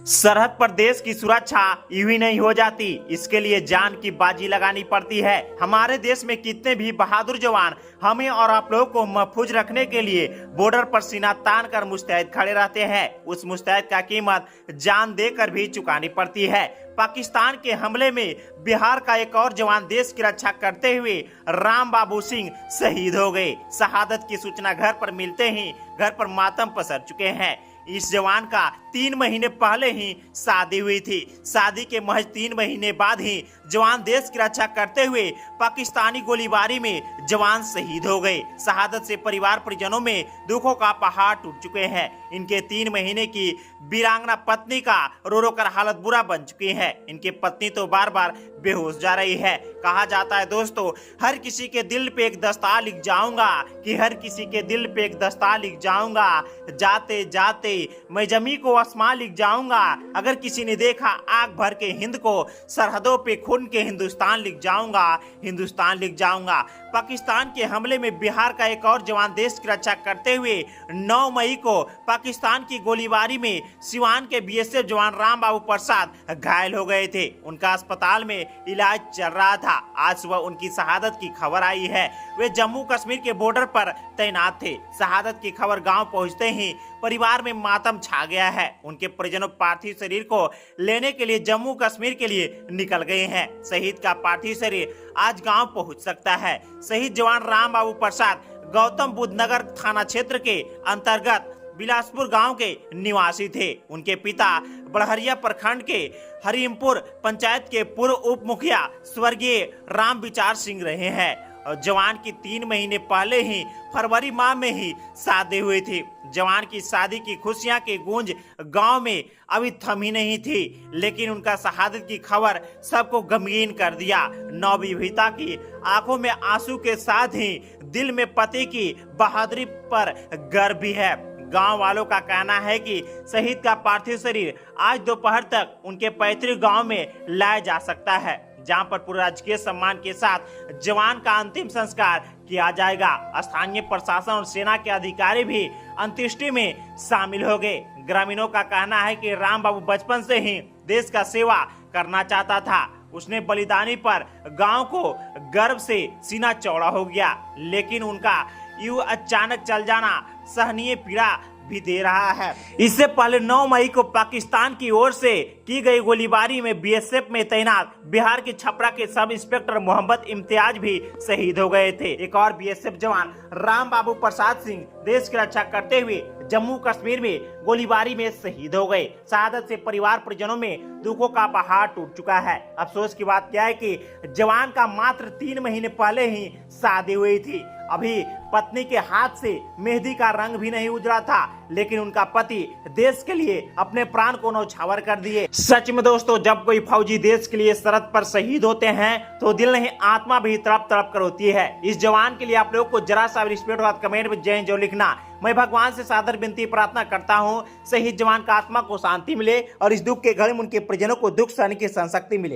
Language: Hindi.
सरहद पर देश की सुरक्षा यूं ही नहीं हो जाती, इसके लिए जान की बाजी लगानी पड़ती है। हमारे देश में कितने भी बहादुर जवान हमें और आप लोगों को महफूज रखने के लिए बॉर्डर पर सीना तान कर मुस्तैद खड़े रहते हैं। उस मुस्तैद का कीमत जान देकर भी चुकानी पड़ती है। पाकिस्तान के हमले में बिहार का एक और जवान देश की रक्षा करते हुए राम बाबू सिंह शहीद हो गए। शहादत की सूचना घर पर मिलते ही घर पर मातम पसर चुके हैं। इस जवान का 3 महीने पहले ही शादी हुई थी। शादी के महज 3 महीने बाद ही जवान देश की रक्षा करते हुए पाकिस्तानी गोलीबारी में जवान शहीद हो गए। शहादत से परिवार परिजनों में दुखों का पहाड़ टूट चुके हैं। इनके 3 महीने की वीरांगना पत्नी का रो रो कर हालत बुरा बन चुकी है। इनकी पत्नी तो बार बार बेहोश जा रही है। कहा जाता है दोस्तों, हर किसी के दिल पे एक दस्तार लिख जाऊंगा कि हर किसी के दिल पे एक दस्तार लिख जाऊंगा, जाते जाते मैं जमी को आसमां लिख जाऊंगा। अगर किसी ने देखा आग भर के हिंद को, सरहदों पे खून के हिंदुस्तान लिख जाऊंगा, हिंदुस्तान लिख जाऊंगा। पाकिस्तान के हमले में बिहार का एक और जवान देश की रक्षा करते हुए 9 मई को पाकिस्तान की गोलीबारी में सिवान के बीएसएफ जवान राम बाबू प्रसाद घायल हो गए थे। उनका अस्पताल में इलाज चल रहा था। आज सुबह उनकी शहादत की खबर आई है। वे जम्मू कश्मीर के बॉर्डर पर तैनात थे। शहादत की खबर गांव पहुंचते ही परिवार में मातम छा गया है। उनके परिजनों पार्थिव शरीर को लेने के लिए जम्मू कश्मीर के लिए निकल गए हैं। शहीद का पार्थिव शरीर आज गांव पहुंच सकता है। शहीद जवान राम बाबू प्रसाद गौतम बुद्ध नगर थाना क्षेत्र के अंतर्गत बिलासपुर गांव के निवासी थे। उनके पिता बड़हरिया प्रखंड के हरीमपुर पंचायत के पूर्व उप मुखिया स्वर्गीय राम विचार सिंह रहे हैं। और जवान की 3 महीने पहले ही फरवरी माह में ही शादी हुई थी। जवान की शादी की खुशियां की गूंज गांव में अभी थमी नहीं थी, लेकिन उनका शहादत की खबर सबको गमगीन कर दिया। नवविवाहिता की आंखों में आंसू के साथ ही दिल में पति की बहादुरी पर गर्व भी है। गांव वालों का कहना है कि शहीद का पार्थिव शरीर आज दोपहर तक उनके पैतृक गांव में लाया जा सकता है, जहां पर पूरे राजकीय सम्मान के साथ जवान का अंतिम संस्कार किया जाएगा। स्थानीय प्रशासन और सेना के अधिकारी भी अंत्येष्टि में शामिल हो गए। ग्रामीणों का कहना है कि राम बाबू बचपन से ही देश का सेवा करना चाहता था। उसने बलिदानी पर गांव को गर्व से सीना चौड़ा हो गया, लेकिन उनका यूं अचानक चल जाना सहनीय पीड़ा भी दे रहा है। इससे पहले 9 मई को पाकिस्तान की ओर से की गई गोलीबारी में बीएसएफ में तैनात बिहार के छपरा के सब इंस्पेक्टर मोहम्मद इम्तियाज भी शहीद हो गए थे। एक और बीएसएफ जवान राम बाबू प्रसाद सिंह देश की रक्षा करते हुए जम्मू कश्मीर में गोलीबारी में शहीद हो गए। शहादत से परिवार परिजनों में दुखों का पहाड़ टूट चुका है। अफसोस की बात क्या है कि जवान का मात्र 3 महीने पहले ही शादी हुई थी। अभी पत्नी के हाथ से मेहंदी का रंग भी नहीं उजड़ा था, लेकिन उनका पति देश के लिए अपने प्राण को न्यौछावर कर दिए। सच में दोस्तों, जब कोई फौजी देश के लिए सरहद पर शहीद होते हैं तो दिल नहीं आत्मा भी तड़प तड़प कर होती है। इस जवान के लिए आप लोगों को जरा सा रिस्पेक्ट और कमेंट में जय जो लिखना। मैं भगवान से सादर विनती प्रार्थना करता हूँ शहीद जवान का आत्मा को शांति मिले और इस दुख के घड़ी में उनके परिजनों को दुख सहने की सहनशक्ति मिले।